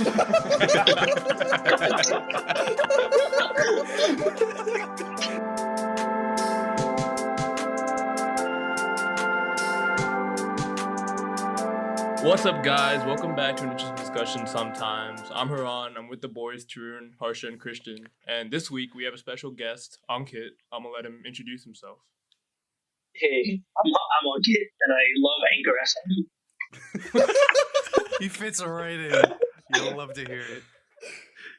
What's up, guys? Welcome back to an interesting discussion sometimes. I'm Haran. I'm with the boys, Tarun, Harsha, and Christian. And this week, we have a special guest, Ankit. I'm going to let him introduce himself. Hey, I'm Ankit, and I love Anchor FM. He fits right in. You'll love to hear it.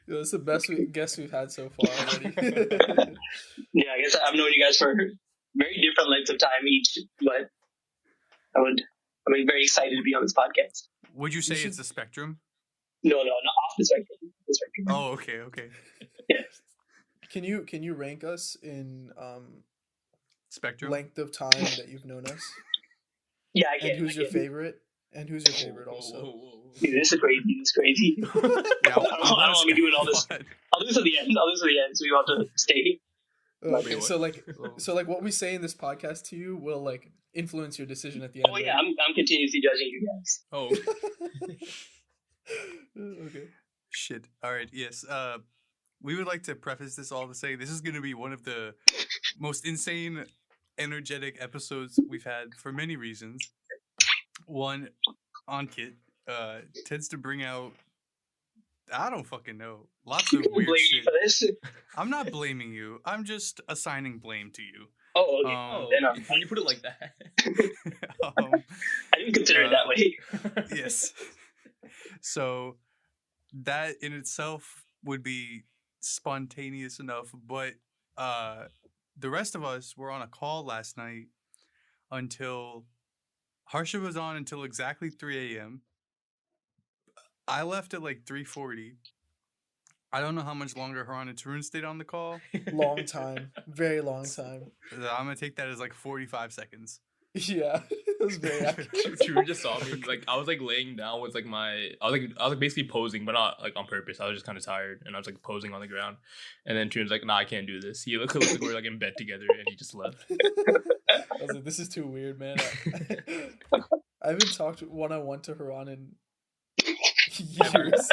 Yo, it's the best guest we've had so far already. Yeah, I guess I've known you guys for very different lengths of time each, but I'm very excited to be on this podcast. Would you say it's the spectrum? No, not off the spectrum. Oh, okay. Yeah. Can you rank us in Spectrum? length of time that you've known us? Yeah, I can. And who's your favorite? And who's your favorite also? Whoa. Dude, this is crazy. Yeah, I don't want to be doing all this. I'll do this at the end, so you have to stay. Okay, Wait, so like what we say in this podcast to you will like influence your decision at the end. Oh yeah, I'm continuously judging you guys. Oh. Okay. Shit. All right, yes. We would like to preface this all to say this is going to be one of the most insane, energetic episodes we've had for many reasons. One, Ankit tends to bring out, I don't fucking know, lots of weird Blame shit. you for this. I'm not blaming you. I'm just assigning blame to you. Oh, okay. Then When you put it like that. Um, I didn't consider it that way. yes. So that in itself would be spontaneous enough, but the rest of us were on a call last night until Harsha was on until exactly 3 a.m. I left at like 3:40. I don't know how much longer Haran and Tarun stayed on the call. Long time. Very long time. I'm going to take that as like 45 seconds. Yeah. It was very accurate. Tarun just saw me. Like I was like laying down with like I was basically posing, but not like on purpose. I was just kind of tired, and I was like posing on the ground. And then Tarun's like, "Nah, I can't do this." He looked like we were like in bed together, and he just left. I was like, this is too weird, man. I haven't talked one-on-one to Haran in years.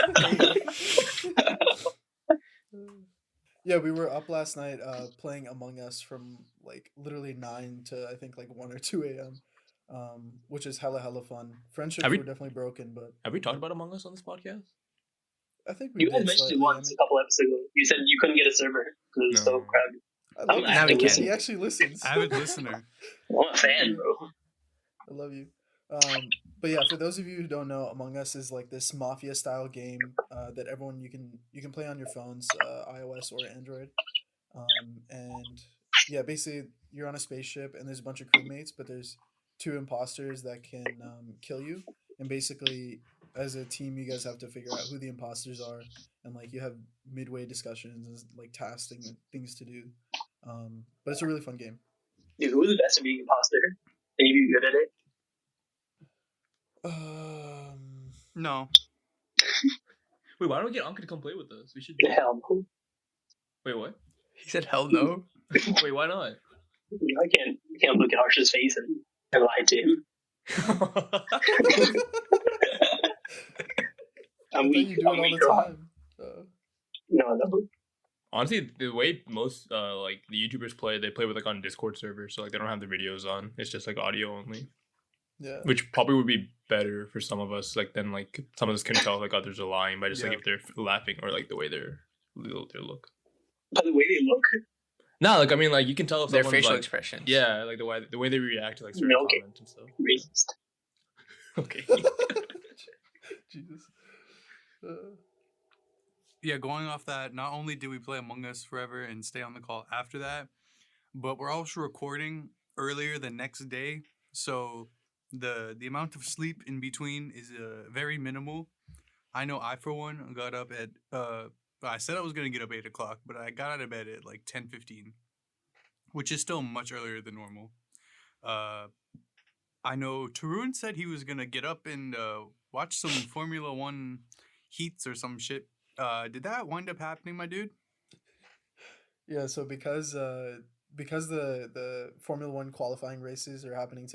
Yeah, we were up last night playing Among Us from like literally 9 to I think like 1 or 2 a.m. Which is hella fun. Friendships were definitely broken, but Have we talked about Among Us on this podcast? I think we You did had mentioned it slightly. once a couple episodes ago. You said you couldn't get a server because it was so crowded. I love Now you. we can. He actually listens. Avid listener. I'm a fan, bro. I love you. But yeah, for those of you who don't know, Among Us is like this mafia style game that everyone you can play on your phones, iOS or Android. And yeah, basically you're on a spaceship and there's a bunch of crewmates, but there's 2 imposters that can kill you. And basically, as a team, you guys have to figure out who the imposters are, and like you have midway discussions and like tasks and things to do. But it's a really fun game. Dude, who's the best at being imposter? Can you be good at it? No. Wait, why don't we get Ankit to come play with us? We should. Hell no. Wait, what? He said hell no. Wait, why not? I can't look at Harsha's face and lie to him. I bet you do it all the time. No. Honestly, the way most like the YouTubers play, they play with like on Discord servers, so like they don't have the videos on. It's just like audio only. Yeah. Which probably would be better for some of us. Like then like some of us can tell like others are lying by just like if they're laughing or like the way their look. By the way they look. No, like I mean like you can tell if their someone's, facial like, expressions. Yeah, like the way they react to like certain comments and stuff. Racist. Okay. Jesus. Yeah, going off that, not only did we play Among Us forever and stay on the call after that, but we're also recording earlier the next day, so the amount of sleep in between is very minimal. I know I, for one, got up at, I said I was going to get up 8 o'clock, but I got out of bed at like 10:15, which is still much earlier than normal. I know Tarun said he was going to get up and watch some Formula 1 heats or some shit. Did that wind up happening, my dude? Yeah, so because the Formula 1 qualifying races are happening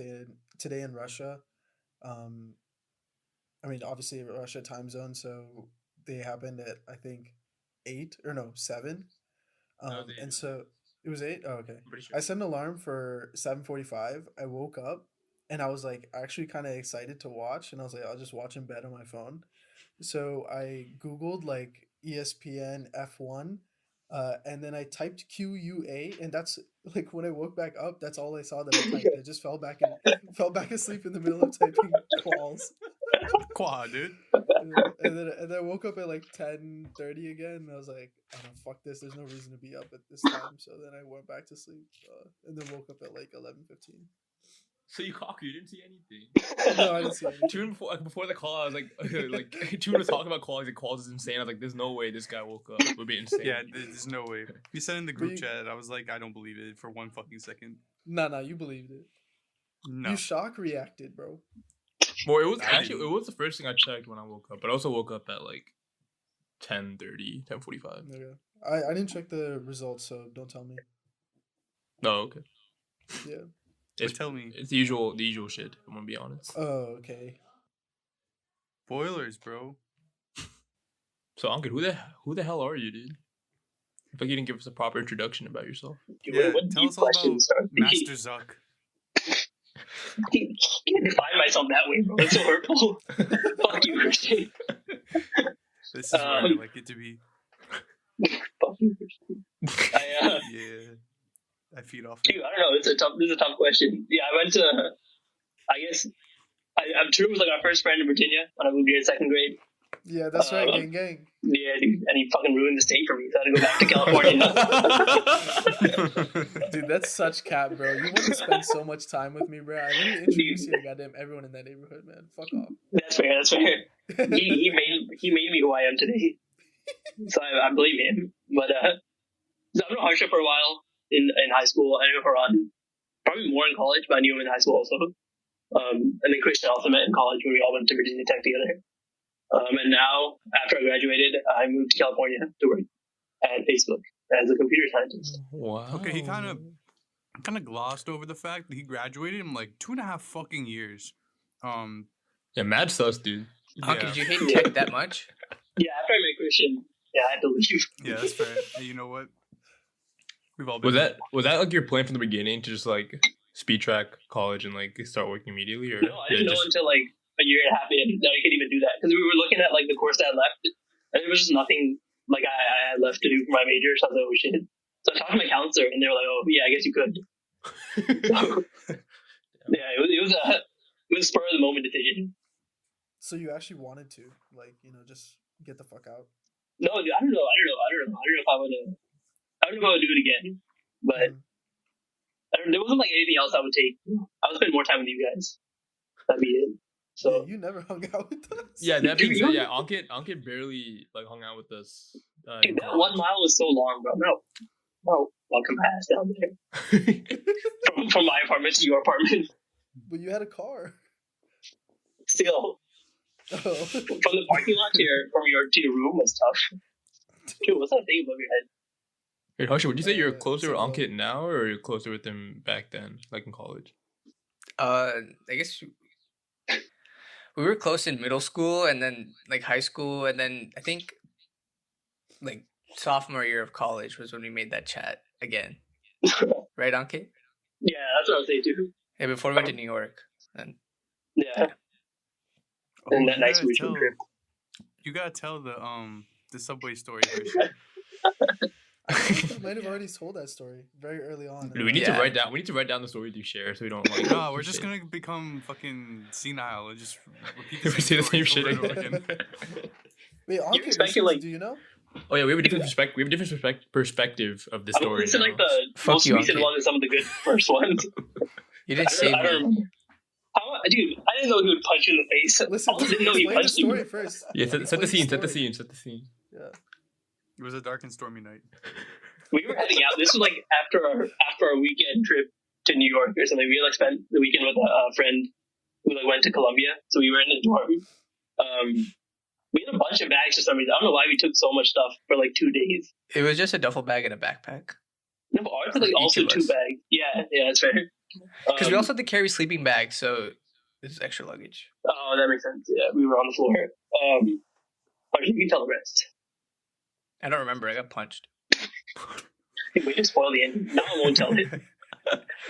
today in Russia, I mean, obviously Russia time zone, so they happened at I think 8 or no 7. No, it was 8, And so it was 8. Oh, okay. I'm pretty sure. I set an alarm for 7:45. I woke up and I was like actually kind of excited to watch, and I was like, I'll just watch in bed on my phone. So I googled like ESPN F1, and then I typed QUA, and that's like when I woke back up, that's all I saw that I typed. I just fell back asleep in the middle of typing quals. Quad, dude. And then I woke up at like 10:30 again, and I was like, oh no, fuck this. There's no reason to be up at this time. So then I went back to sleep, and then woke up at like 11:15. So you didn't see anything. No, I didn't see anything. Tune before the call, I was like, Tune was talking about calls. Like, calls is insane. I was like, there's no way this guy woke up. It would be insane. Yeah, there's no way. You said in the group you- chat, I was like, I don't believe it for one fucking second. Nah, you believed it. No. You shock reacted, bro. Well, it was I actually didn't. it was the first thing I checked when I woke up, but I also woke up at like 10:30, 10:45. Okay. I didn't check the results, so don't tell me. Oh, okay. Yeah. But tell me, It's the usual shit. I'm gonna be honest. Oh, okay. spoilers, bro. So, Ankit, who the hell are you, dude? I feel like you didn't give us a proper introduction about yourself. Dude, Yeah, what tell deep us all about questions are these? Master Zuck. I can't define myself that way, bro. It's so hurtful. Fuck you, Christian. This is where I like it to be. Fuck you, Christian. Yeah, I feed off. Dude, I don't know. This is a tough question. Yeah, I went to. I guess I'm true. It was like our first friend in Virginia when I moved here in second grade. Yeah, that's right, gang. Yeah, dude, and he fucking ruined the state for me, so I had to go back to California. Dude, that's such cap, bro. You want to spend so much time with me, bro. I literally introduced you to goddamn everyone in that neighborhood, man. Fuck off. That's fair. He made me who I am today, so I blame him. But so I knew Harsha for a while in high school. I knew Haran probably more in college, but I knew him in high school also. And then Christian also met in college when we all went to Virginia Tech together. And now, after I graduated, I moved to California to work at Facebook as a computer scientist. Wow. Okay, he kind of glossed over the fact that he graduated in like 2.5 fucking years. Yeah, mad sus, dude. How Yeah. could you hate tech that much? Yeah, after I met Christian, I had to leave. Yeah, that's fair. Hey, you know what? We've all been Was that like your plan from the beginning to just like speed track college and like start working immediately, or No, I didn't know until like a year and a half in that I could even do that, because we were looking at like the course that I left, and there was just nothing like I had left to do for my major. So I was like, oh shit. So I talked to my counselor, and they were like, oh yeah, I guess you could. Yeah, it was a spur of the moment decision. So you actually wanted to, like, just get the fuck out. No, dude, I don't know if I would do it again, but there wasn't like anything else I would take. I would spend more time with you guys. That'd be it. So Yeah, you never hung out with us. Yeah, that being Dude, said, you- yeah, Ankit barely like hung out with us. dude, that 1 mile was so long, bro. No, welcome past down there from my apartment to your apartment. But you had a car. Still, Oh. from the parking lot to your room was tough. Dude, what's that thing above your head? Wait, Harsha, would you say you're closer with so- Ankit now, or you're closer with him back then, like in college? I guess we were close in middle school and then like high school, and then I think like sophomore year of college was when we made that chat again. Right, Ankit? Yeah, that's what I was saying too. Yeah, before we went to New York. And Yeah, Oh, and that you nice gotta weekend tell- trip. You gotta tell the subway story. Christian. I think we might have already told that story very early on. Dude, we need Yeah. to write down. We need to write down the stories you share, so we don't like. No, we're just gonna become fucking senile and just repeat the We say the same same stories shit over and over again. again. Wait, Ankit, expecting, like- do you know? Oh yeah, we have a different perspective of the I story. listened now. like the Fuck most you, recent Ankit. one and some of the good first ones. you didn't save I don't me. remember. Dude, I didn't know he would punch you in the face. Listen, I didn't know he explain the punched you. story first. Yeah, set the Explain scene. Set the story. scene. Yeah. It was a dark and stormy night. We were heading out. This was like after our weekend trip to New York or something. We like spent the weekend with a friend who like went to Columbia, so we were in the dorm. We had a bunch of bags for some reason. I don't know why we took so much stuff for like 2 days. It was just a duffel bag and a backpack. No, but ours was like Each also of 2 us. bags. Yeah, that's fair. Because we also had to carry sleeping bags, so this is extra luggage. Oh, that makes sense. Yeah, we were on the floor. Or you can tell the rest. I don't remember. I got punched. We just spoiled the ending. Now I won't tell it.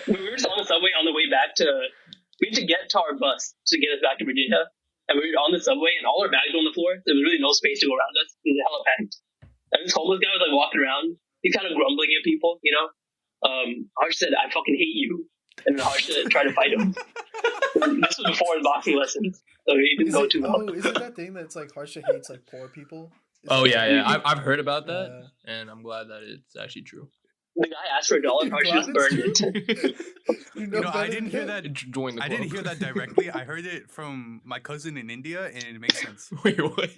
We were just on the subway on the way back to. We had to get to our bus to get us back to Virginia, and we were on the subway, and all our bags were on the floor. There was really no space to go around us. It was hella packed. And this homeless guy was like walking around. He's kind of grumbling at people, you know. Harsh said, "I fucking hate you," and then Harsh tried to fight him. This was before his boxing lessons, so he didn't go too long. is it that thing that's like Harsha hates like poor people? Is Oh that- yeah. I've heard about that, and I'm glad that it's actually true. The guy asked for $1, and Harsh just burned it. You know, I better than than hear him? that. Join the club. I didn't hear that directly. I heard it from my cousin in India, and it makes sense. Wait, what?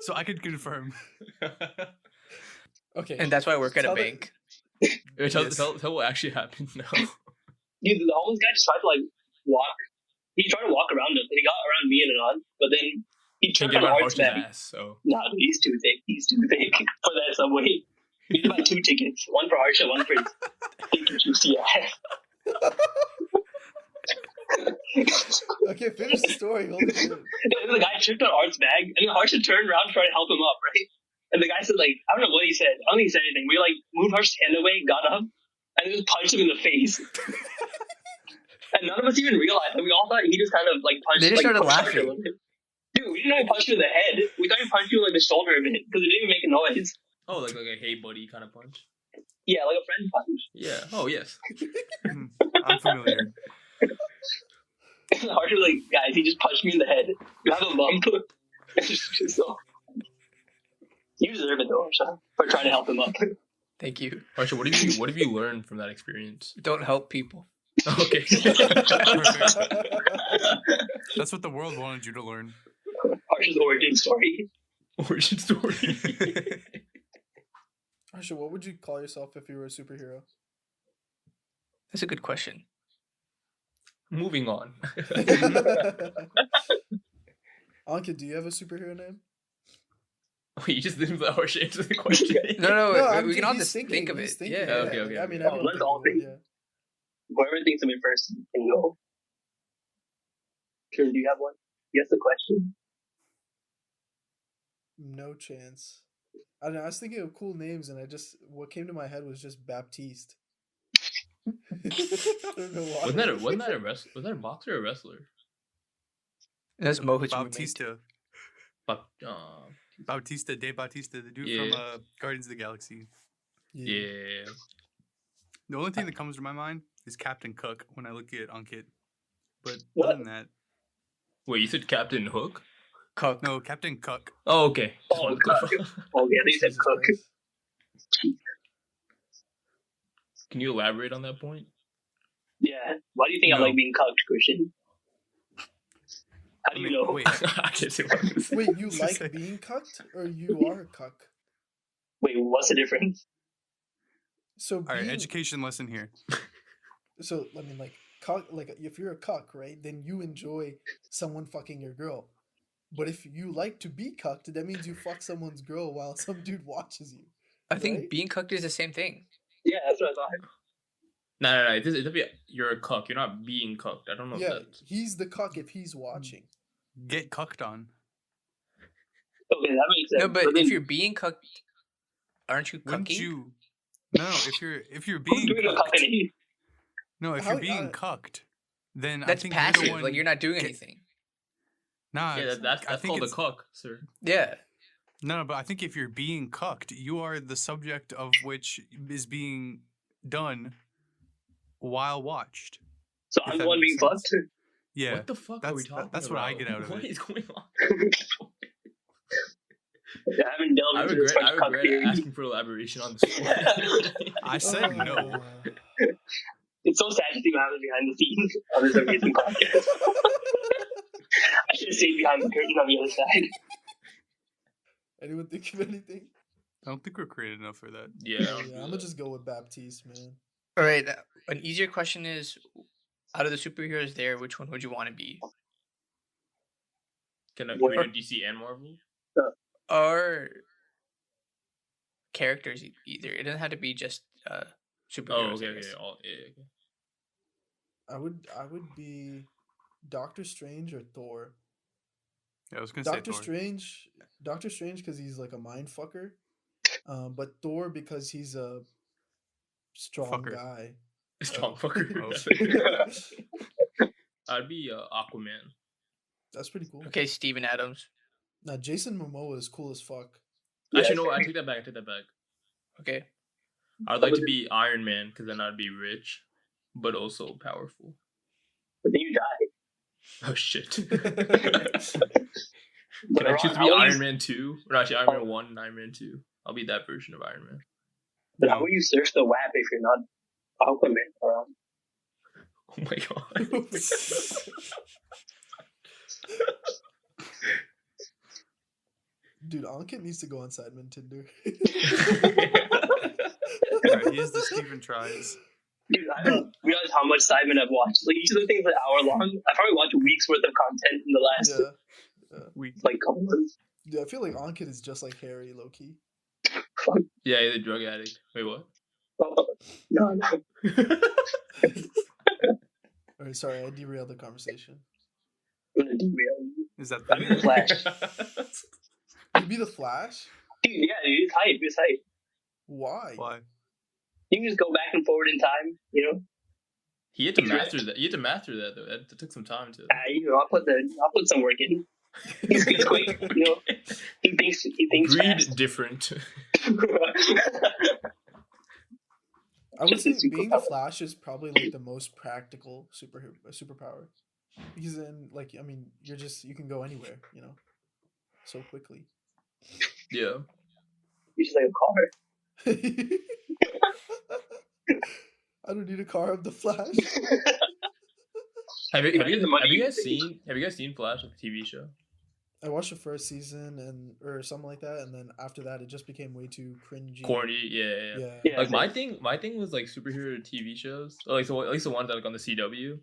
So I could confirm. Okay. And that's why I work at a Tell the- bank. Wait, tell, Yes. tell what actually happened now. Dude, the homeless guy just tried to like walk. He tried to walk around us, and he got around me and Anon, but then he Can't tripped get on around Harsh's Harsh's back. ass, so. Nah, dude, he's too thick. He's too thick for that subway. We had to buy 2 tickets, one for Harsha, one for his thick juicy ass. Okay, finish the story. Holy shit. And the guy tripped on Art's bag, and then Harsha turned around to try to help him up, right? And the guy said, like, I don't know what he said. I don't think he said anything. We, like, moved Harsh's hand away, got up, and then just punched him in the face. And none of us even realized. Like, we all thought he just kind of, like, punched They just like, started pushed Harsha laughing. a little bit. Dude, we didn't know he punched you in the head. We thought he punched you in, like, the shoulder a bit, because it didn't even make a noise. Oh, like a hey buddy kind of punch. Yeah, like a friend punch. Yeah. Oh yes. I'm familiar. And Harsha was like, guys, he just punched me in the head. You have a lump. It's just so... You deserve it, though, Harsha, for trying to help him up. Thank you. Harsha, what have you learned from that experience? Don't help people. Okay. That's what the world wanted you to learn. Harsha's origin story. Origin story. Harsha, what would you call yourself if you were a superhero? That's a good question. Moving on. Anka, do you have a superhero name? Wait, you just didn't let Harsha answer the question. No, I'm we can all he's just thinking, think of he's it. thinking, Yeah. Okay. I mean, Oh, everyone let's thinks all of it, think. yeah. Whoever thinks of it first can go. Sure, do you have one? Yes, the question. No chance. I don't know. I was thinking of cool names, and what came to my head was just Baptiste. I don't know why. Wasn't that a boxer or a wrestler? That's Mohit. Bautista. But Bautista, Dave Bautista, the dude Yeah. from Guardians of the Galaxy. yeah. The only thing that comes to my mind is Captain Cook when I look at Ankit. But What? other than that, Wait, you said Captain Hook? Cook. no, Captain Cook. Oh, okay. Just Oh, wanted to clarify. Oh, yeah, they said Jesus cook. Christ. Can you elaborate on that point? Yeah. Why do you think I No. like being cucked, Christian? How do you know? Wait, I can't say what I'm gonna say. Wait, you Say- like being cucked, or you are a cuck? Wait, what's the difference? So all right, being, education lesson here. so I mean, like cuck, like if you're a cuck, right? Then you enjoy someone fucking your girl. But if you like to be cucked, that means you fuck someone's girl while some dude watches you. I think Right? being cooked is the same thing. Yeah, that's what I thought. No. You're a cuck. You're not being cucked. I don't know Yeah, if that's... he's the cuck if he's watching. Get cucked on. Okay, that makes sense. No, but then if you're being cooked, aren't you Wouldn't cucking? you? No, if you're who's being doing the cucked, cucking? no, if How- you're being cucked, then I That's think you're the passive. one. Like you're not doing get- anything. Nah, Yeah, that's I think called a it's- cuck, sir. Yeah. No, but I think if you're being cucked, you are the subject of which is being done while watched. So If I'm the that one being makes fucked? sense. Yeah. What the fuck are we that's- talking that's about? what I get out of What it. is going on? I haven't delved I into this regret, much cuck theory. asking for elaboration on this point. I said no. It's so sad to see what happens behind the scenes of this amazing podcast. I should have stayed behind the curtain on the other side. Anyone think of anything? I don't think we're creative enough for that. Yeah. Yeah, I'm gonna just go with Baptiste, man. All right. An easier question is, out of the superheroes there, which one would you want to be? Can I What- read DC and Marvel? Or characters either. It doesn't have to be just Oh, superheroes. okay, I okay. guess. Okay. I would be Doctor Strange or Thor. Yeah, I was gonna say Doctor Thor. Strange. Doctor Strange because he's like a mind fucker. But Thor because he's a strong Fucker. guy. Strong Oh. fucker. I'd be Aquaman. That's pretty cool. Okay, Steven Adams. Now Jason Momoa is cool as fuck. Actually, no, I take that back. Okay. I'd like to be Iron Man because then I'd be rich, but also powerful. But then you die. Oh shit. But Can I choose to be how would Iron you- Man 2? Or actually, Iron Man 1 and Iron Man 2. I'll be that version of Iron Man. But how would you search the web if you're not Aquaman around? Oh my god. Dude, Ankit needs to go on Sidemen Tinder. Yeah, he is the Steven tries. Dude, I haven't realized how much Simon I've watched. Like, each of the things is an hour long. I probably watched a week's worth of content in the last, We like, couple months. Dude, I feel like Ankit is just like Harry, low key. Fuck. Yeah, he's a drug addict. Wait, what? No. Or sorry, I derailed the conversation. I'm gonna derail you. is that I'm in the the Flash. You'd be the Flash? Dude, yeah, dude, it's hype. It's hype. Why? why? You can just go back and forward in time, you know? He had to master that. He had to master that though. That took some time to. I'll put some work in. He's quick, you know? He thinks Breed fast. different. I would say Just a being the superpower. Flash is probably like the most practical superpower. Because then, like, I mean, you can go anywhere, you know, so quickly. Yeah. He's just like a car. I don't need a car. I'm the Flash. Have Imagine you the money you guys save. seen Flash, like the TV show? I watched the first season or something like that, and then after that, it just became way too cringy. Corny, yeah. Yeah. Yeah. Like my thing was like superhero TV shows, or like so at least the ones that like on the CW.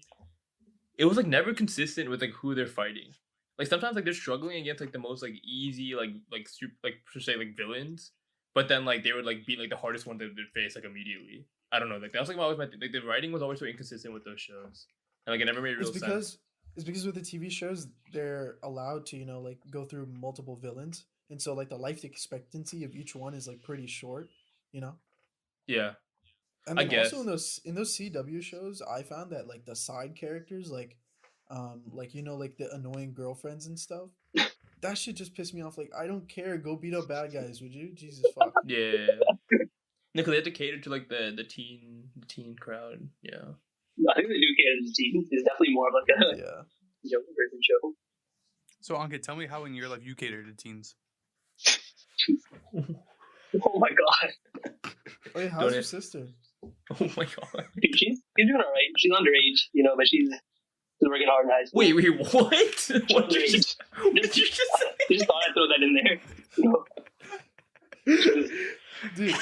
It was like never consistent with like who they're fighting. Like sometimes like they're struggling against like the most like easy super like per se like villains, but then like they would like beat like the hardest one that they'd face like immediately. I don't know, like that was like always my thing. Like the writing was always so inconsistent with those shows, and like it never made real sense. It's because with the TV shows, they're allowed to, you know, like go through multiple villains, and so like the life expectancy of each one is like pretty short, you know. Yeah, And I then guess. also in those CW shows, I found that like the side characters, like you know, like the annoying girlfriends and stuff, that shit just pissed me off. Like, I don't care. Go beat up bad guys, would you? Jesus fuck. yeah. No, 'cause they had to cater to like the teen crowd. Yeah. I think they do cater to the team. It's definitely more of like a Yeah. younger person show. So Ankit, tell me how in your life you cater to teens. Oh my god. Wait, how's Don't your it- sister? Oh my god. Dude, she's doing alright. She's underage, you know, but she's working hard in high school. Wait, what? She's What did you underage. just, what did you just say? Just thought I'd throw that in there. You know? Dude,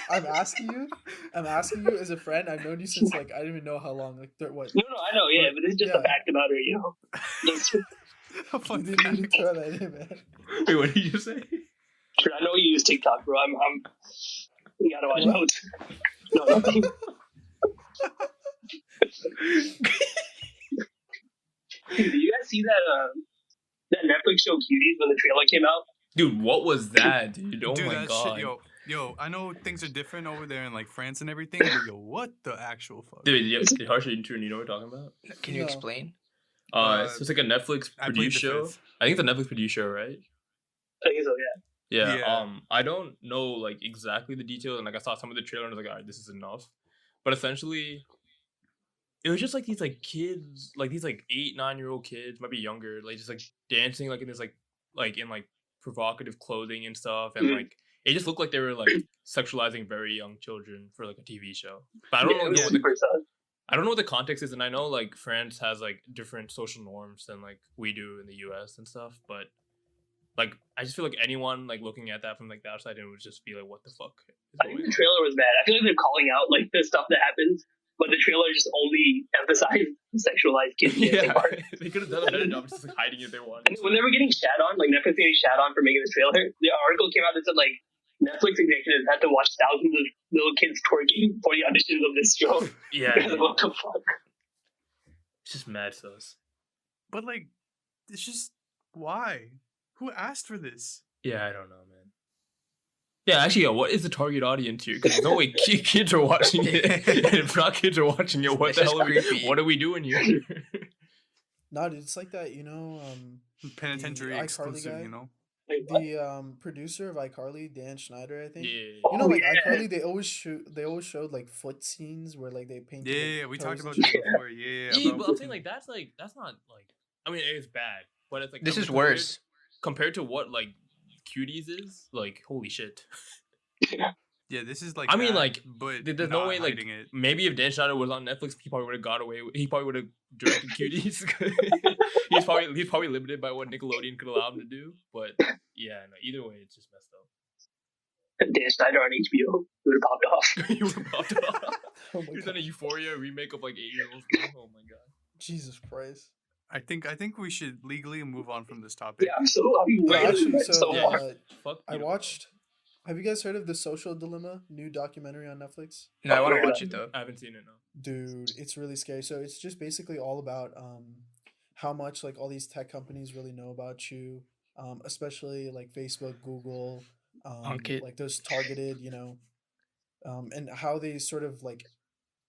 I'm asking you as a friend. I've known you since like I don't even know how long. Like what? No, I know, yeah, but it's just a Yeah. fact about her, you know. Just, A You fun didn't need fact. to throw that in, man. Wait, what did you just say? I know you use TikTok, bro. I'm you gotta watch What? out. No, nothing. Did you guys see that Netflix show Cuties when the trailer came out? Dude, what was that, dude? Oh Dude, my that god. shit, yo, I know things are different over there in like France and everything, but yo, what the actual fuck? Dude, Harsha, you know what we're talking about? Can you No. explain? So it's like a Netflix I plead produced the show. fifth. I think it's a Netflix produced show, right? I think so, yeah. Yeah. Yeah. I don't know like exactly the details, and like I saw some of the trailer and I was like, all right, this is enough. But essentially, it was just like these like kids, like these like 8-9-year-old kids, might be younger, like just like dancing like in this like in like provocative clothing and stuff, and Mhm. like it just looked like they were like sexualizing very young children for like a TV show. But I don't Yeah, it was know what the super sus. I don't know what the context is, and I know like France has like different social norms than like we do in the US and stuff, but like I just feel like anyone like looking at that from like the outside in would just be like, what the fuck is I think going the on? trailer was bad. I feel like they're calling out like the stuff that happens, but the trailer just only emphasized the sexualized kids dancing Yeah, part. they could have done a better job just like hiding it if they wanted. And when they were getting shat on, like Netflix getting shat on for making this trailer, the article came out that said like Netflix executives had to watch thousands of little kids twerking for the auditions of this show. Yeah, Like, what the fuck? it's just mad sus. But like, it's just Why? Who asked for this? Yeah, I don't know, man. Yeah, actually, what is the target audience here? Because no way kids are watching it. And if not kids are watching it, what It's the just hell creepy. what are we doing here? No, dude, it's like that, Penitentiary iCarly exclusive, guy? you know? Wait, what? The producer of iCarly, Dan Schneider, I think. Yeah. You know, Oh, like yeah. iCarly, they always showed like foot scenes where like they painted. Yeah, like, we talked toes about and this shit. before. Yeah, Yeah, about but I'm saying like that's not like I mean it is bad, but it's like This is compared- worse. compared to what like cuties is like holy shit. yeah, this is like. I mean, that, like, but There's no not way like hiding it. maybe if Dan Schneider was on Netflix, he probably would have got away. He probably would have directed cuties. he's probably limited by what Nickelodeon could allow him to do. But yeah, no, either way, it's just messed up. Dan Schneider on HBO would have popped off. He would have popped up. Oh my He's done god, a Euphoria remake of like 8-year-olds. Oh my god. Jesus Christ. I think we should legally move on from this topic. Yeah, I'm No, way actually, so so yeah, far. Fuck. I you. watched. Have you guys heard of The Social Dilemma, new documentary on Netflix? No, I want to Oh, watch it though. I haven't seen it. No. Dude, it's really scary. So it's just basically all about how much like all these tech companies really know about you, especially like Facebook, Google, Ankit. like those targeted, and how they sort of like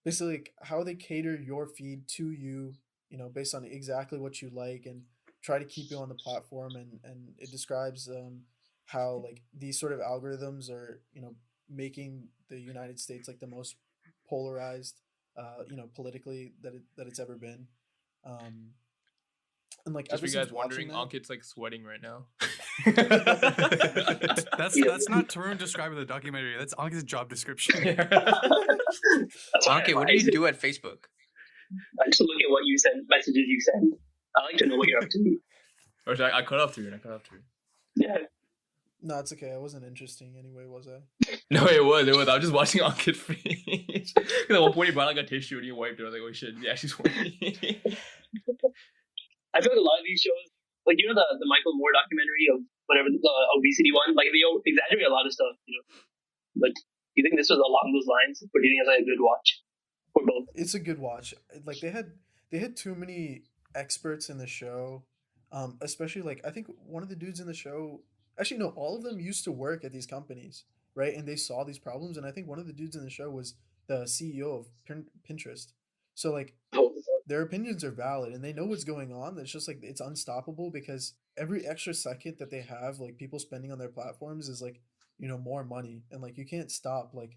basically like, how they cater your feed to you, based on exactly what you like and try to keep you on the platform. And it describes how like these sort of algorithms are, making the United States like the most polarized, politically that it's ever been. And like Just for ever you guys since watching wondering, that, Ankit's like sweating right now. That's not Tarun describing the documentary. That's Ankit's job description. That's why Ankit, what do I you do at Facebook? I just look at what you send, messages you send. I like to know what you're up to. Or should I cut off through. Yeah. no, it's okay. I wasn't interesting anyway, was I? No, it was. I was just watching Ankit's face. Because at one point he brought like a tissue and he wiped it. I was like, oh shit, yeah, she's sweating. I feel like a lot of these shows, like the Michael Moore documentary of whatever the obesity one, like they exaggerate a lot of stuff, But do you think this was along those lines, or do you think it's like a good watch, or both? It's a good watch. Like they had too many experts in the show, especially like I think one of the dudes in the show. Actually, no, all of them used to work at these companies, right? And they saw these problems. And I think one of the dudes in the show was the CEO of Pinterest. So like Oh, their opinions are valid and they know what's going on. It's just like it's unstoppable because every extra second that they have, like people spending on their platforms is like, more money. And like you can't stop like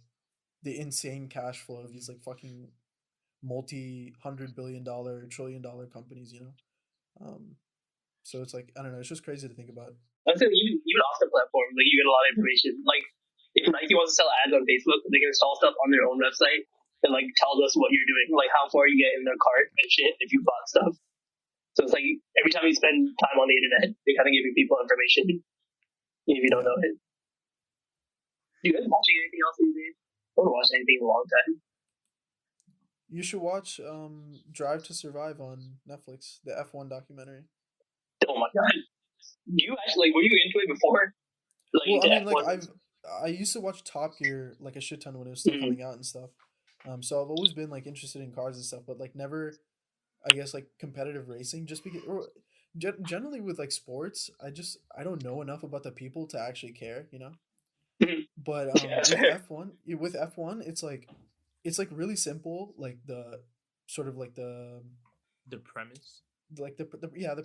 the insane cash flow of these like fucking multi-$100 billion, $1 trillion companies, So it's like I don't know, it's just crazy to think about. I'd say even off the platform, like you get a lot of information. Like if Nike wants to sell ads on Facebook, they can install stuff on their own website and like tells us what you're doing, like how far you get in their cart and shit if you bought stuff. So it's like every time you spend time on the internet, they're kind of giving people information if you don't know it. You guys watching anything else these days? I haven't watched anything in a long time. You should watch Drive to Survive on Netflix, the F1 documentary. Oh my god! You actually were you into it before? Like, Well, I mean, like F1? I used to watch Top Gear like a shit ton when it was still Mhm. coming out and stuff. So I've always been like interested in cars and stuff, but like never, I guess like competitive racing. Just because, or generally with like sports, I don't know enough about the people to actually care, Mhm. But Yeah, with fair. F1, it's like really simple, like the sort of like the premise. like the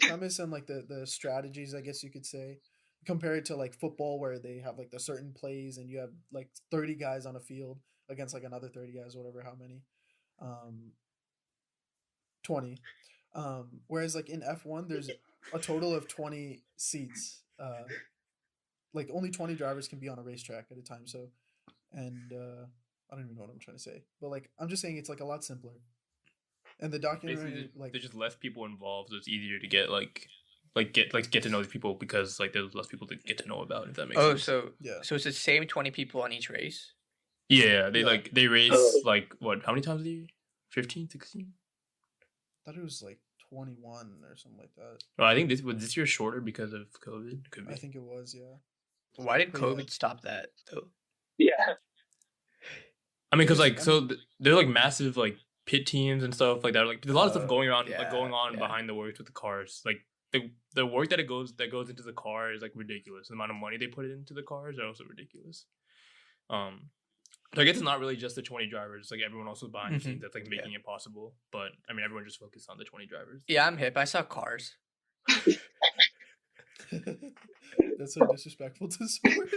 premise and like the strategies, I guess you could say, compare it to like football where they have like the certain plays and you have like 30 guys on a field against like another 30 guys, whatever, how many, 20. Whereas like in F1 there's a total of 20 seats, like only 20 drivers can be on a racetrack at a time. So, and I don't even know what I'm trying to say, but like I'm just saying it's like a lot simpler. And the documentary, Basically, like there's just less people involved, so it's easier to get get to know these people because like there's less people to get to know about. If that makes Oh, sense. so yeah, so it's the same 20 people on each race. Yeah, Yeah. they race Oh. like what? How many times a year? 15, 16? I thought it was like 21 or something like that. Well, I think this year shorter because of COVID. Could be. I think it was, yeah. Why did Yeah. COVID stop that though? Yeah. I mean, because like I so they're like massive like pit teams and stuff like that. Like there's a lot of stuff going around, yeah, like going on yeah. behind the works with the cars. Like the work that goes into the car is like ridiculous. The amount of money they put into the cars are also ridiculous. So I guess it's not really just the 20 drivers. Like everyone else was behind the scenes that's like making it possible. But I mean, everyone just focused on the 20 drivers. Yeah, I'm hip. I saw cars. That's so disrespectful to sports.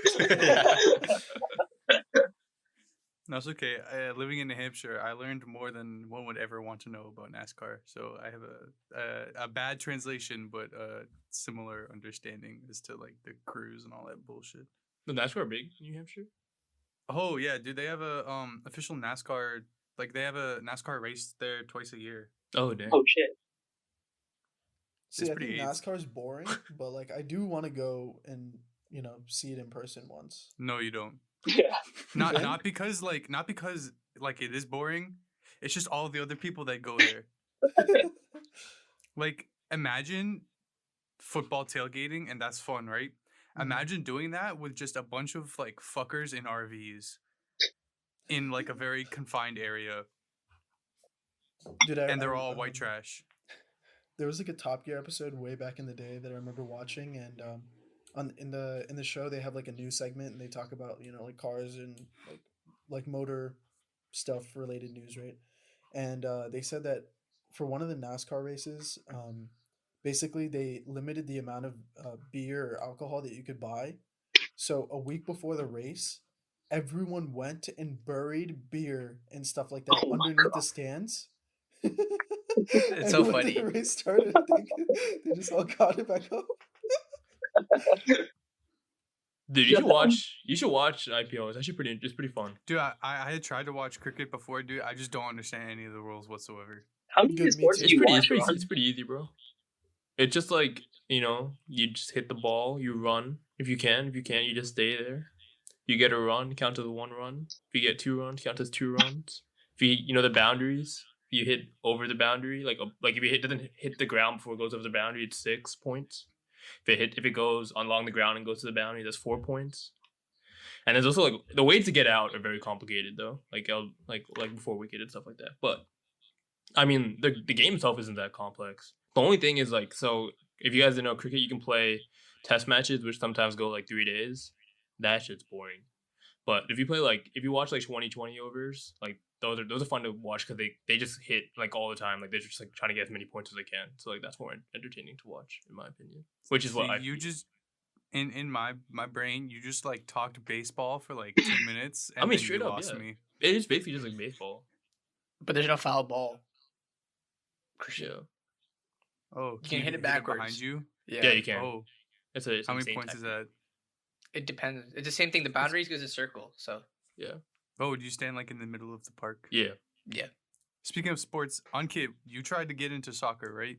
No, it's okay. Living in New Hampshire, I learned more than one would ever want to know about NASCAR. So I have a bad translation, but a similar understanding as to like the crews and all that bullshit. The NASCAR big in New Hampshire. Oh yeah, dude, they have a official NASCAR. Like they have a NASCAR race there twice a year. Oh damn. Oh shit. See, I pretty think AIDS. NASCAR's boring, but like I do want to go and see it in person once. No, you don't. Yeah. Not Okay. not because like it is boring. It's just all the other people that go there. Like imagine football tailgating, and that's fun, right? Imagine doing that with just a bunch of like fuckers in RVs in like a very confined area, Dude, and they're all white trash. There was like a Top Gear episode way back in the day that I remember watching, and in the show they have like a news segment and they talk about like cars and like motor stuff related news, right? And they said that for one of the NASCAR races, basically they limited the amount of beer or alcohol that you could buy. So a week before the race, everyone went and buried beer and stuff like that Oh my underneath the God. stands. It's so when funny. the race started, I think they just all got it back up. Dude, you should watch IPO. It's actually pretty fun. Dude, I had tried to watch cricket before, dude. I just don't understand any of the rules whatsoever. How many Good, me sports too. do you watch? It's pretty easy, bro. It's just like, you just hit the ball, you run. If you can, you just stay there. You get a run, count as 1 run. If you get 2 runs, count as 2 runs. If you the boundaries, you hit over the boundary, like if it doesn't hit the ground before it goes over the boundary, it's 6 points. If it goes along the ground and goes to the boundary, that's 4 points. And there's also like the ways to get out are very complicated though, like before wicket and stuff like that. But I mean, the game itself isn't that complex. The only thing is like, so if you guys didn't know cricket, you can play test matches, which sometimes go like 3 days. That shit's boring. But if you watch like 2020 overs, like those are fun to watch because they just hit like all the time. Like they're just like trying to get as many points as they can. So like that's more entertaining to watch in my opinion. Which is what See, I you feel. just in my brain, you just like talked baseball for like 2 minutes. And I mean, then straight you up, lost yeah. me. It is basically just like baseball. But there's no foul ball. Yeah. Oh, You can hit it behind backwards. you. Yeah, you can. Oh, It's a how many insane points is tactic. that? It depends. It's the same thing. The boundaries goes in circle. So Yeah. Oh, do you stand like in the middle of the park? Yeah. yeah. Speaking of sports, Ankit, you tried to get into soccer, right?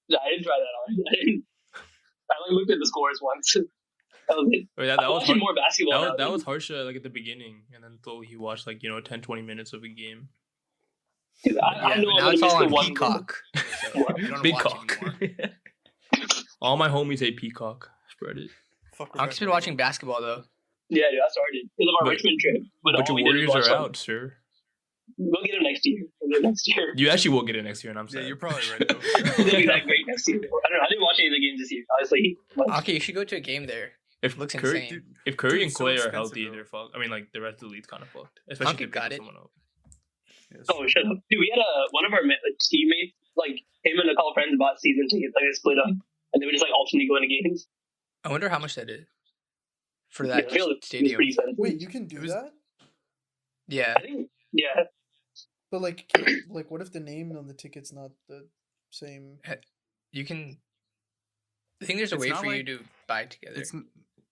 No, I didn't try that on. I like looked at the scores once. That was it. Wait, that I'm was watching hard. more basketball now. That was Harsha like at the beginning, and then slowly he watched like 10-20 minutes of a game. Dude, I Yeah, know but I'm now it's gonna all miss on the one. Peacock. So What? you don't Big watch cock. anymore. All my homies say Peacock. Spread it. I've been watching basketball though. Yeah, dude, I started because of our But- Richmond trip. But all your we did was Warriors watch, are like, out, sir. We'll get them next year. You actually will get it next year, and I'm Yeah, sad. you're probably right. Though. They'll be that great next year. I don't know. I didn't watch any of the games this year, honestly. Okay, you should go to a game there. If Looks Curry, insane. if Curry Dude, and it's so Clay are expensive, healthy, though. they're fucked. I mean, like the rest of the league's kind of fucked. Especially if Hunky you got pick it. someone up. Yes. Oh, shut up. Dude, we had one of our teammates, like, him and a couple friends bought season tickets. Like, they split up. And they would just, like, alternately go into games. I wonder how much that is for Yeah, that I feel it's stadium. pretty expensive. Wait, you can do It was- that? Yeah, I think, yeah. But like, what if the name on the ticket's not the same? you can. I think there's a It's way not for you like- to buy together.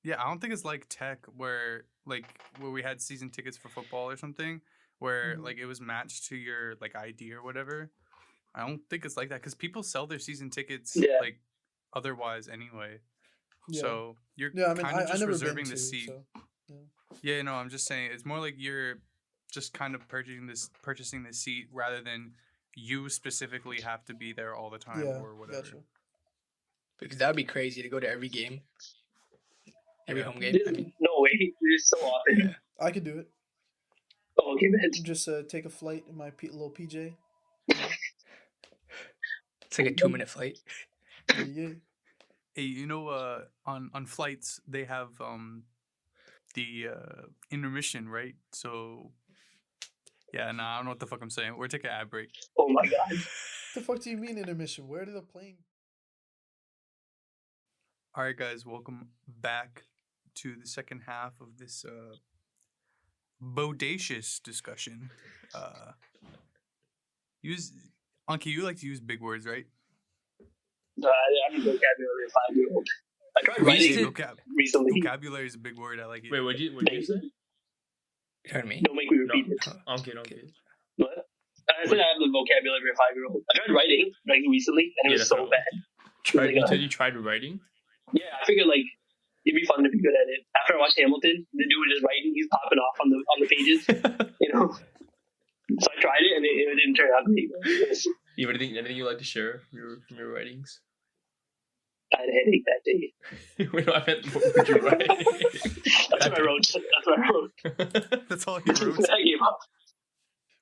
Yeah, I don't think it's like tech where we had season tickets for football or something where Mhm. like it was matched to your like ID or whatever. I don't think it's like that because people sell their season tickets Yeah. like otherwise anyway. Yeah. So you're Yeah, I mean, kind of I just never reserving been the to, seat. so Yeah, no, I'm just saying it's more like you're just kind of purchasing the seat rather than you specifically have to be there all the time yeah, or whatever. gotcha. Because that would be crazy to go to every game, every Yeah. home game. I mean, No way. It's so often. I could do it. Oh, okay, man. Just take a flight in my little PJ. it's like a 2-minute flight. Yeah. Hey, you know, on flights they have the intermission, right? So yeah, nah, I don't know what the fuck I'm saying. We're taking an ad break. Oh my god. The fuck do you mean intermission? Where did the plane? All right, guys, welcome back to the second half of this bodacious discussion. Anki, you like to use big words, right? I'm a vocabulary 5-year-old. I tried writing recently. Vocabulary is a big word. I like it. Wait, what'd you say? You heard me? Don't make me repeat it. I'm kidding. What? I said I have the vocabulary of a 5-year-old. I tried writing like recently, and it was so bad. You said you tried writing? Yeah, I figured like it'd be fun to be good at it. After I watched Hamilton, the dude was just writing, he's popping off on the pages, you know. So I tried it, and it didn't turn out great. You have anything you'd like to share from your writings? I had a headache that day. Wait, no, I meant what would you write? That's what I wrote. That's all he wrote. I gave up.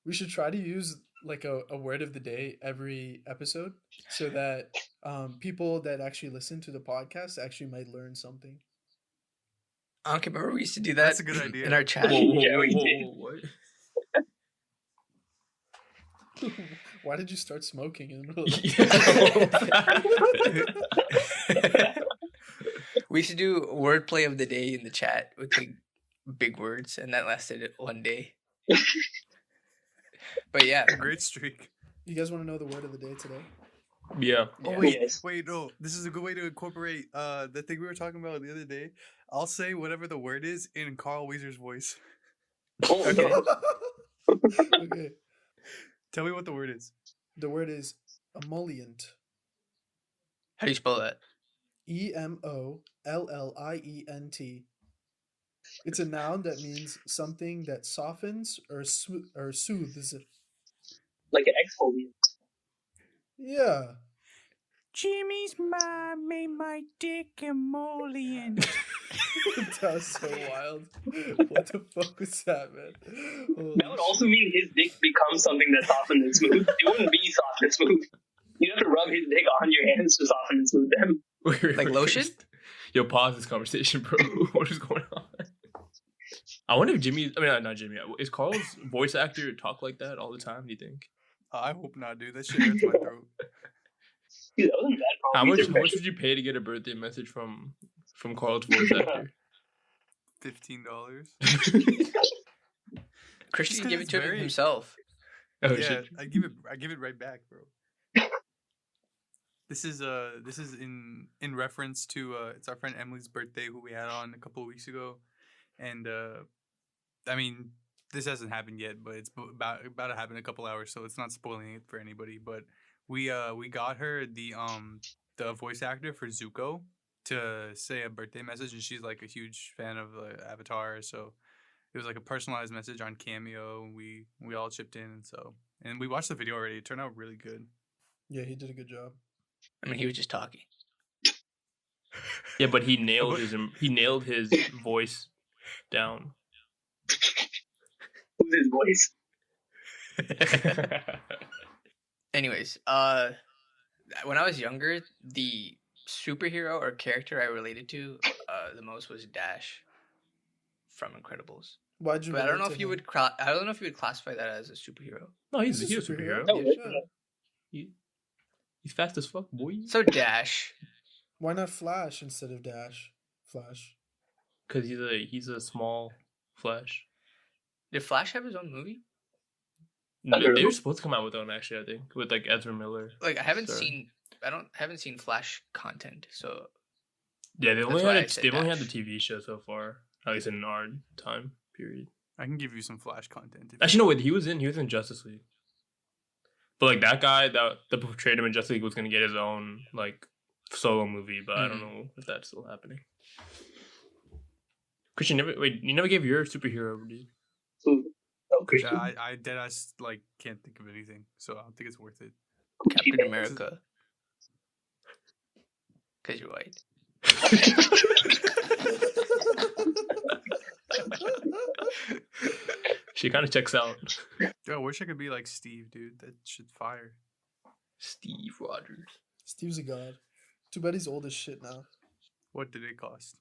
We should try to use like a word of the day every episode, so that people that actually listen to the podcast actually might learn something. I don't remember we used to do that. That's a good idea. In our chat. What? Why did you start smoking in the middle of We used to do wordplay of the day in the chat with like big words, and that lasted 1 day. But yeah, Great streak. You guys want to know the word of the day today? Yeah. Oh Yeah. wait, no. This is a good way to incorporate the thing we were talking about the other day. I'll say whatever the word is in Carl Weezer's voice. Oh, Okay. Okay. Tell me what the word is. The word is emollient. How do you spell that? Emollient. It's a noun that means something that softens or soothes. like an exfoliant. Yeah. Jimmy's mom made my dick emollient. That was so wild. What the fuck was that, man? Holy That would also mean his dick becomes something that's softened and smooth. It wouldn't be soft and smooth. You'd have to rub his dick on your hands to soften and smooth them. Like lotion? Yo, pause this conversation, bro. What is going on? I wonder if not Jimmy. Is Carl's voice actor talk like that all the time, do you think? I hope not, dude. That shit hurts my throat. Dude, that wasn't bad. How much would you pay to get a birthday message from Carl's voice actor? $15. Christian Just 'cause gave it it's to very- himself. Oh Yeah, shit. I give it right back, bro. This is in reference to it's our friend Emily's birthday, who we had on a couple of weeks ago, and I mean, this hasn't happened yet, but it's about to happen in a couple hours, so it's not spoiling it for anybody. But we got her the voice actor for Zuko to say a birthday message, and she's like a huge fan of Avatar, so it was like a personalized message on Cameo, and we all chipped in, and we watched the video already. It turned out really good. Yeah, he did a good job. I mean, he was just talking. Yeah, but he nailed his voice down. Who's his voice? Anyways, when I was younger, the superhero or character I related to the most was Dash from Incredibles. Why'd you? But I don't know relate if to you him? would I don't know if you would classify that as a superhero. No, he's He's a a superhero. Oh, Yeah, yeah. sure. He's fast as fuck, boy. So Dash. Why not Flash instead of Dash? Flash. Because he's a small Flash. Did Flash have his own movie? No, Under- they were supposed to come out with one actually, I think, with like Ezra Miller. Like I haven't Sorry. seen Flash content, so Yeah, That's why I said they've only had the Dash. TV show so far, at least in our time period. I can give you some Flash content. if Actually, no, wait, he was in Justice League. But like that guy that portrayed him in Justice League was gonna get his own like solo movie, but I don't know if that's still happening. Christian, you never gave your superhero, dude. Who? Oh, Yeah, Christian. I deadass like can't think of anything, so I don't think it's worth it. Captain Gucci America. Because you're white. She kind of checks out. Yo, I wish I could be like Steve, dude. That shit fire. Steve Rogers. Steve's a god. Too bad he's old as shit now. What did it cost?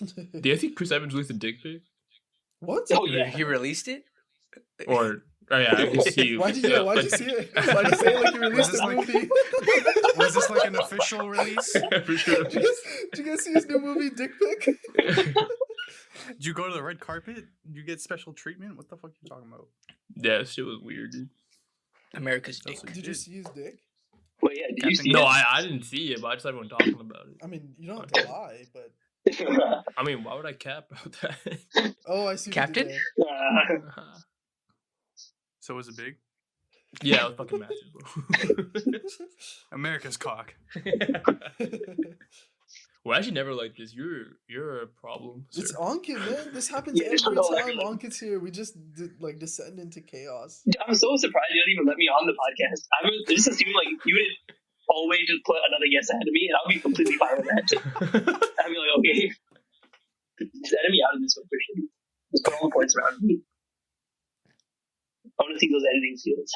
Do you think Chris Evans released a dick pic? What? Oh yeah. He released it. Or yeah, I guess he. Why'd you see it? Why'd you say it like you released this a like- movie? Was this like an official release? For sure. Did you guys see his new movie, Dick Pic? Did you go to the red carpet? Did you get special treatment? What the fuck are you talking about? Yeah, shit was weird, dude. America's dick. That's what Did you see his dick? Wait, yeah. Did you Captain see No, it? I didn't see it, but I just saw everyone talking about it. I mean, you don't have to lie, but I mean, why would I cap about that? oh, I see. what you did Captain? there. So was it big? Yeah, it was fucking massive, bro. America's cock. Well, I actually never like this. You're a problem. Sir. It's Ankit, man. This happens Yeah, every no, like- time Ankit's here. We just descend into chaos. I'm so surprised you don't even let me on the podcast. I would just assume like you would always just put another guest ahead of me, and I'll be completely fine with that. I'd be like, okay, just edit me out of this one for sure. Just put all the points around me. I want to see those editing skills.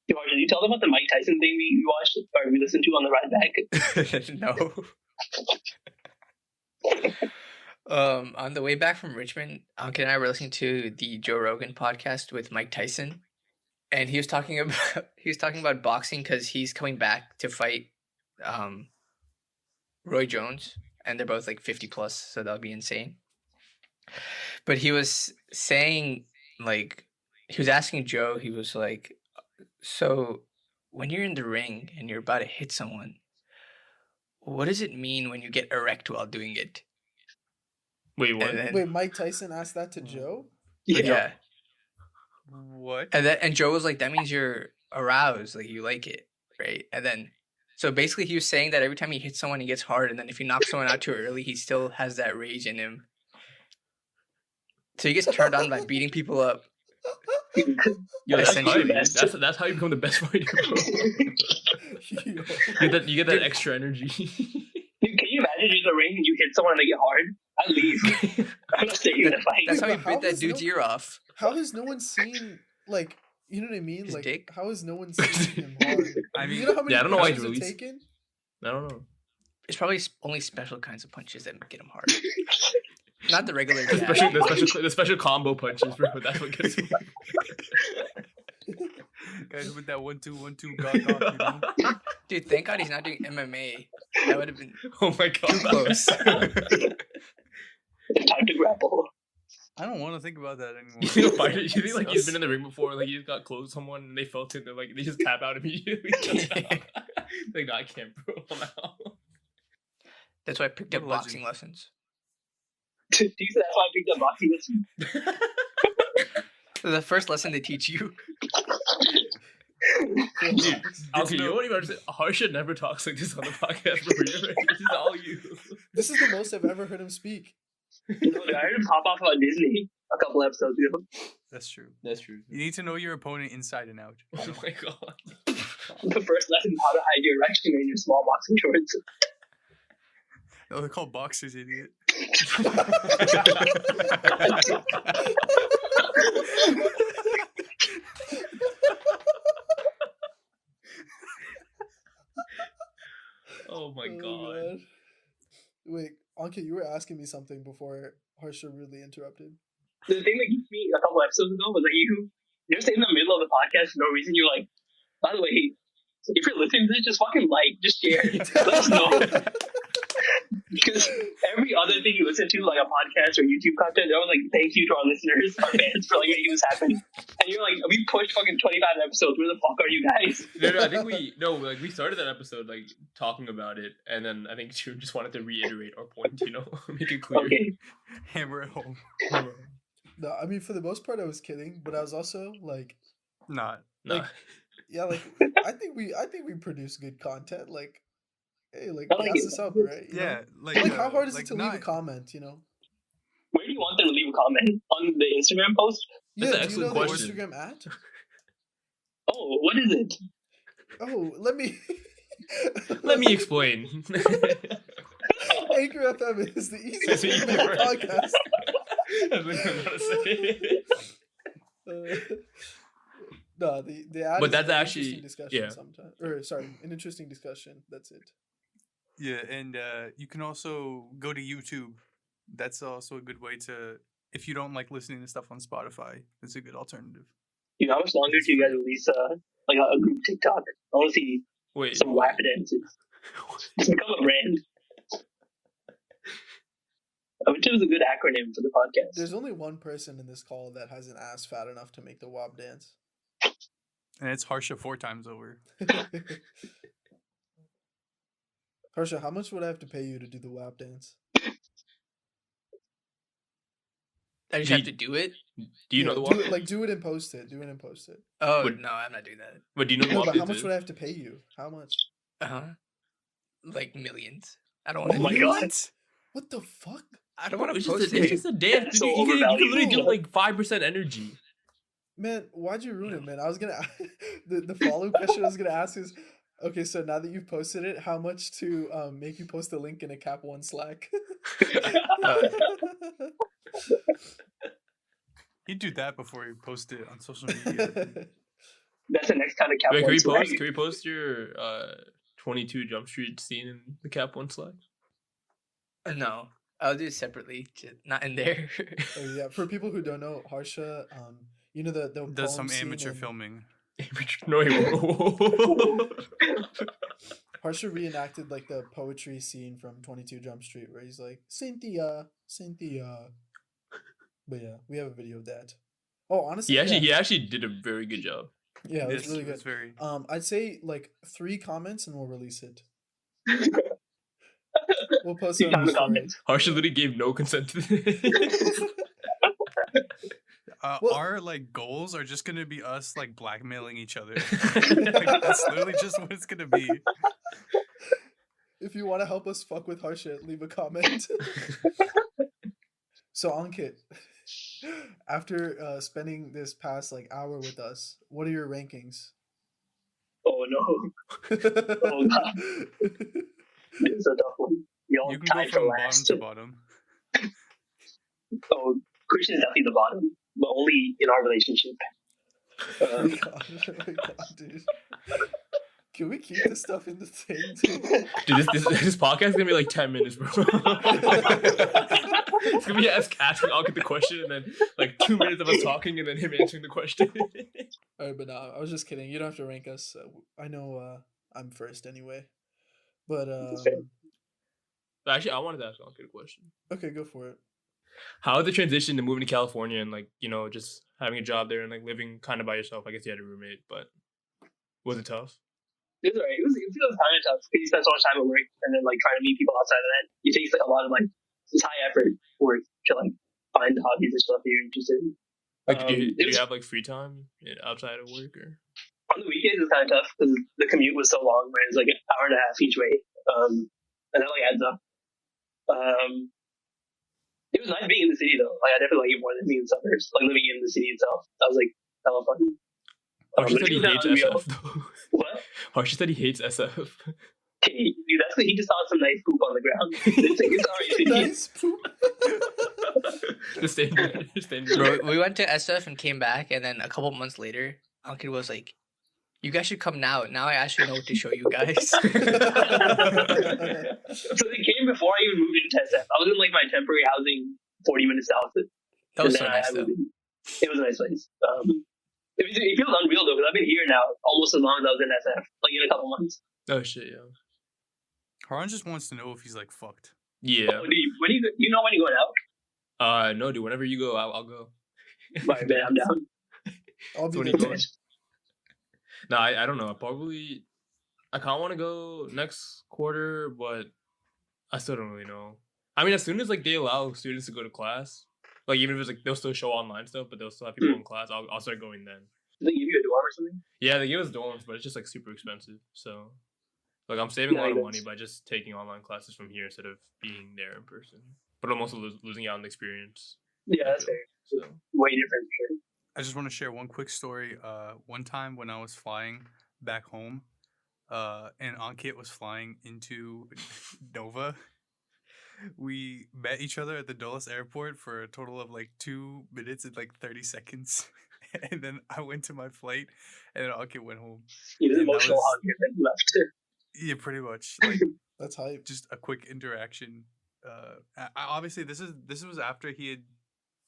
Did you tell them about the Mike Tyson thing we watched or we listened to on the ride back? No. On the way back from Richmond, Ankit and I were listening to the Joe Rogan podcast with Mike Tyson, and he was talking about boxing because he's coming back to fight Roy Jones, and they're both like 50 plus, so that'll be insane. But he was saying, like, he was asking Joe, he was like, so when you're in the ring and you're about to hit someone, what does it mean when you get erect while doing it? Wait, what? And then, Wait, Mike Tyson asked that to Joe? yeah. What? And Joe was like, that means you're aroused, like you like it, right? And then, so basically he was saying that every time he hits someone, he gets hard, and then if he knocks someone out too early, he still has that rage in him. So he gets turned on by beating people up. Yo, that's Essentially, how, best. that's how you become the best fighter, bro. You get that extra energy. Dude, can you imagine you're in the ring and you hit someone and they get hard? I'd leave. I'm not staying in the fight. That's how he but how bit that does dude's no- ear off. How has no one seen, like, you know what I mean? His Like, dick? how has no one seen him hard? I mean, you know how many yeah, I don't know why he's punches are released. taken? I don't know. It's probably only special kinds of punches that get him hard. Not the regular The jab. the special combo punches, bro. That's what gets him. guys with that 1-2-1-2 got off, you know? Dude, thank God he's not doing MMA. That would have been Oh my too god. close. It's time to grapple. I don't want to think about that anymore. You think a fighter? You think like he's been in the ring before? Like he just got close to someone and they felt it. They're like they just tap out immediately. Like no, I can't, bro. I'm out. That's why I picked up What a legend. boxing lessons. Do you say that's why I picked up boxing lessons? The first lesson they teach you. Dude, okay, you don't even understand. Harsha never talks like this on the podcast, bro. This is all you. This is the most I've ever heard him speak. No, dude, I heard him pop off on Disney a couple episodes ago. That's true. That's true. You need to know your opponent inside and out. Oh my god. The first lesson how to hide your erection in your small boxing shorts. Oh, they're called boxers, idiot. Oh my god. Wait, Ankit, you were asking me something before Harsha rudely interrupted. The thing that gets me a couple episodes ago was that you're just in the middle of the podcast for no reason. You're like, by the way, if you're listening to this, just fucking just share. Let us know. Because every other thing you listen to, like a podcast or YouTube content, they're always like, thank you to our listeners, our fans, for like making this happen. And you're like, we pushed fucking 25 episodes. Where the fuck are you guys? No, I think we started that episode like talking about it, and then I think June just wanted to reiterate our point, make it clear. Okay. Hammer at home. No, I mean, for the most part, I was kidding, but I was also like, Not. No. yeah, like I think we produce good content. Like, hey, like I like gas it. us up, right? You Yeah, know? Like, how hard is like it to leave a comment? You know? Where do you want them to leave a comment? On the Instagram post? That's Yeah. an Do you know excellent the question. Instagram at? Oh, what is it? Oh, let me. Let me explain. Anchor FM is the easiest way to make a Right. podcast. That's what I'm about to say. No, the ad But is that's an actually- interesting discussion yeah. sometimes. Or sorry, an interesting discussion. That's it. Yeah, and you can also go to YouTube. That's also a good way to, if you don't like listening to stuff on Spotify, it's a good alternative. Dude, how much longer do you guys release like a group TikTok? I want to see Wait, some WAP dances. Just become a brand. I wish it was a good acronym for the podcast. There's only one person in this call that has an ass fat enough to make the WAP dance. And it's Harsha 4 times over. Harsha, how much would I have to pay you to do the WAP dance? I just Do have you- to do it. do you know the do WAP? it, like do it and post it. Do it and post it. Oh Would- no, I'm not doing that. But do you know the No, WAP but how dance much is? would I have to pay you? How much? Like millions. I don't want to. Oh my God. What the fuck? I don't want to It's post just, it's it. just a dance. So Dude, you can literally overvalued. do like 5% energy. Man, why'd you ruin it, man? I was gonna the follow-up question I was gonna ask is, okay, so now that you've posted it, how much to make you post a link in a Cap One Slack? He'd do that before he post it on social media. That's the next kind of cap. Wait, can we one swag. post? Can we post your 22 Jump Street scene in the Cap One Slack? No, I'll do it separately. Just not in there. Oh yeah, for people who don't know, Harsha, you know the Does poem some scene amateur in- filming. No, he won't. Harsha reenacted like the poetry scene from 22 Jump Street where he's like, Cynthia, Cynthia. But yeah, we have a video of that. Oh, honestly, he actually did a very good job. yeah, it was Yes, really it good. was very. I'd say like 3 comments and we'll release it. We'll post it See on the the comments. Harsha literally gave no consent to this. Well- Our like goals are just gonna be us like blackmailing each other. Like, that's literally just what it's gonna be. If you want to help us fuck with Harsha, leave a comment. So Ankit, after spending this past like hour with us, what are your rankings? Oh no, oh god, it's a tough one. Y'all You can go tied for from bottom last. to bottom. Oh, Christian is definitely the bottom, but only in our relationship. Oh my god, oh my god, dude. Can we keep this stuff in the thing, dude? Dude, this podcast is gonna be like 10 minutes, bro. It's gonna be us asking, I'll get the question, and then like 2 minutes of us talking, and then him answering the question. Alright, but no, I was just kidding. You don't have to rank us. I know I'm first anyway. But This is fair. Actually, I wanted to ask Ankit a question. okay, go for it. How the transition to moving to California and like, just having a job there and like living kind of by yourself? I guess you had a roommate, but was it tough? It was alright. It was kind of tough because you spend so much time at work and then like trying to meet people outside of that. It takes like a lot of like this high effort work to like find hobbies and stuff that you're interested in. Like, did it you was- have like free time outside of work or? On the weekends, it's kind of tough because the commute was so long, where it's like an hour and a half each way, and that like adds up. It was nice being in the city though. Like I definitely like it more than being in the suburbs. Like living in the city itself, that was like hella fun. Harsha said he living hates down in Rio- SF though. What? Harsha said he hates SF. Hey, dude, that's because he just saw some nice poop on the ground. It's alright city. Nice poop. The standard. Bro, we went to SF and came back, and then a couple months later, Ankit was like, "You guys should come now. Now I actually know what to show you guys." So they came before I even moved into SF. I was in like my temporary housing 40 minutes south. That was And so then nice I though. moved in. It was a nice place. It feels unreal though because I've been here now almost as long as I was in SF, like in a couple months. Oh shit, yeah. Haran just wants to know if he's like fucked. Yeah. Oh, dude, when you know when you're going out? No, dude. Whenever you go, I'll go. Right, man, I'm down. I'll be So when there you too. going? No, I don't know. I kind of want to go next quarter, but I still don't really know. I mean, as soon as like they allow students to go to class, like even if it's like they'll still show online stuff, but they'll still have people in class. I'll start going then. Do they give you a dorm or something? Yeah, they give us dorms, but it's just like super expensive. So, like I'm saving a Yeah, lot of I money guess. by just taking online classes from here instead of being there in person. But I'm also losing out on the experience. Yeah, I that's feel. fair. So Way different for sure. I just want to share one quick story. One time when I was flying back home, and Ankit was flying into Nova, we met each other at the Dulles airport for a total of like 2 minutes and like 30 seconds. and then I went to my flight, and then Ankit went home. He was And that emotional was- hug and then left. Yeah, pretty much. Like That's hype. just a quick interaction. Obviously, this was after he had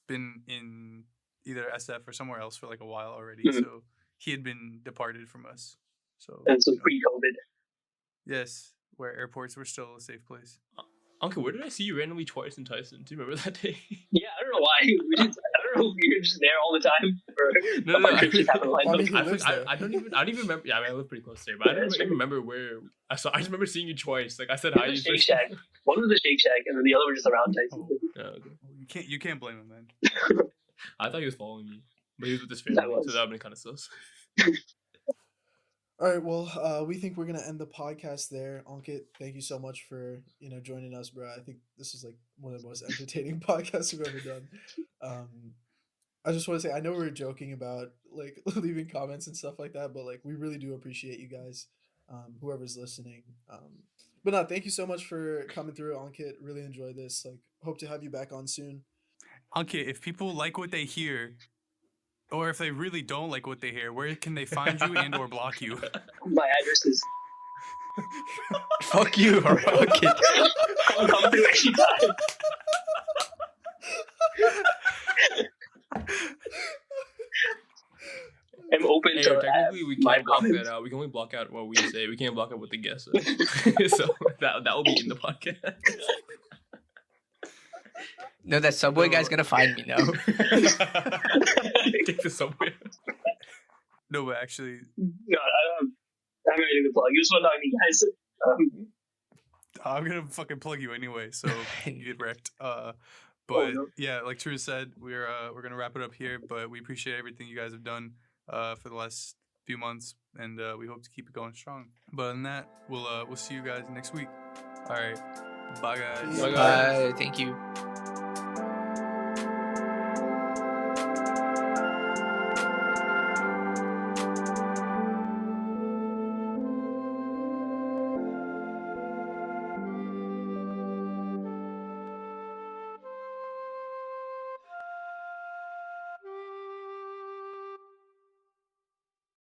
been in either SF or somewhere else for like a while already. Mhm. So he had been departed from us. So And so pre-COVID. yes, where airports were still a safe place. Uncle, where did I see you randomly twice in Tyson? Do you remember that day? Yeah, I don't know why. I don't know if we were just there all the time. Or No, a bunch I, of shit happened lined I up. mean, he lives there. I don't even remember. Yeah, I mean, I live pretty close there, but I Yeah, don't that's even fair. remember where I saw. I just remember seeing you twice. Like I said It hi. was you a Shake first. Shack. One was the Shake Shack, and then the other was just around Tyson. Oh. Yeah, okay. You can't blame him, man. I thought he was following me, but he was with his That family, was. so that would been kind of sus. All right, well, we think we're gonna end the podcast there. Ankit, thank you so much for joining us, bro. I think this is like one of the most entertaining podcasts we've ever done. I just want to say, I know we were joking about like leaving comments and stuff like that, but like we really do appreciate you guys, whoever's listening. But no, thank you so much for coming through, Ankit. Really enjoyed this. Like, hope to have you back on soon. Ankit, if people like what they hear, or if they really don't like what they hear, where can they find you and or block you? My address is Fuck you, Ankit. come through anytime. I'm open Hey, to technically, we my can't block comments. that out. We can only block out what we say. We can't block out what the guest says. So that will be in the podcast. No, that Subway guy's gonna find me now. Take the subway. No, but actually, No, I don't have anything to plug. You just want to talk to me, guys. I'm gonna fucking plug you anyway, so you get wrecked. But no. yeah, like True said, we're gonna wrap it up here. But we appreciate everything you guys have done for the last few months, and we hope to keep it going strong. But other than that, we'll see you guys next week. All right, bye guys. Bye, Bye. Thank you.